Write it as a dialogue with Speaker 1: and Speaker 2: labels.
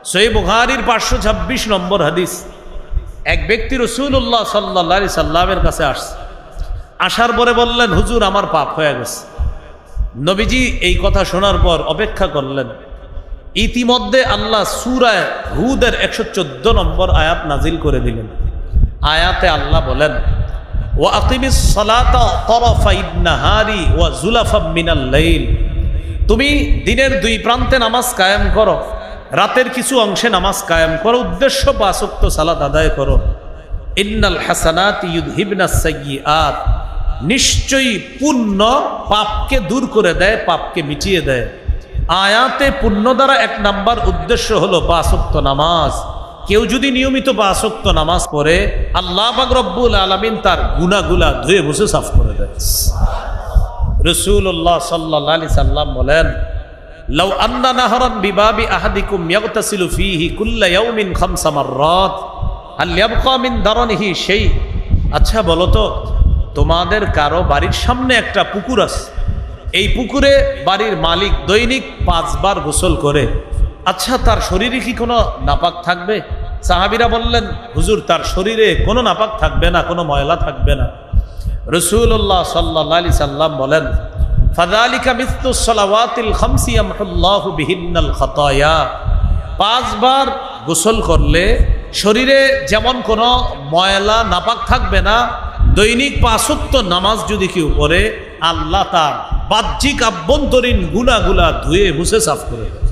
Speaker 1: সহিহ বুখারীর 526 নম্বর হাদিস। এক ব্যক্তি রাসূলুল্লাহ সাল্লাল্লাহু আলাইহি সাল্লামের কাছে আসছে। আসার পরে বললেন, হুজুর আমার পাপ হয়ে গেছে। নবীজি এই কথা শোনার পর অপেক্ষা করলেন। ইতিমধ্যে আল্লাহ সূরা হুদের 114 নম্বর আয়াত নাজিল করে দিলেন। আয়াতে আল্লাহ বলেন, ওয়া আকিমিস সালাতা তারাফাইন নাহারি ওয়া যুলাফাম মিনাল লাইল, তুমি দিনের দুই প্রান্তে নামাজ কায়েম করো, রাতের কিছু অংশে নামাজ কায়েম করো, উদ্দেশ্য 5 ওয়াক্ত সালাত আদায় করো। ইন্নাল হাসানাতি ইউযহিবনাস সাইয়্যাত, নিশ্চয়ই পুণ্য পাপকে দূর করে দেয়, পাপকে মিটিয়ে দেয়। আয়াতে পুণ্য দ্বারা 1 নাম্বার উদ্দেশ্য হলো 5 ওয়াক্ত নামাজ। কেউ যদি নিয়মিত 5 ওয়াক্ত নামাজ পড়ে, আল্লাহ পাক রব্বুল আলামিন তার গুনাহগুলা ধুয়ে মুছে সাফ করে দেয়। রাসূলুল্লাহ সাল্লাল্লাহু আলাইহি সাল্লাম বলেন, লাউ আন্না নাহরান বিবাবি আহাদিকুম ইয়াগতাসিলু ফীহি কুল্লা ইয়াউমিন 5 মাররাত হাল ইয়াবকা মিন দারনিহি শাই। আচ্ছা বলো তো, তোমাদের কারো বাড়ির সামনে একটা পুকুর আছে, এই পুকুরে বাড়ির মালিক দৈনিক 5 বার গোসল করে, আচ্ছা তার শরীরে কি কোনো নাপাক থাকবে? সাহাবীরা বললেন, হুজুর তার শরীরে কোনো নাপাক থাকবে না, কোনো ময়লা থাকবে না। রাসূলুল্লাহ সাল্লাল্লাহু আলাইহি সাল্লাম বলেন, ফাযালিকা মিসলুস সালাওয়াতিল খামসি ইয়ামহুল্লাহু বিহিন্নাল খাতায়া। 5 বার গোসল করলে শরীরে যেমন কোনো ময়লা নাপাক থাকবে না, দৈনিক 5 ওয়াক্ত নামাজ যদি কেউ পড়ে, আল্লাহ তার বাহ্যিক আভ্যন্তরীণ গুনাহগুলা ধুয়ে মুছে সাফ করে দেয়।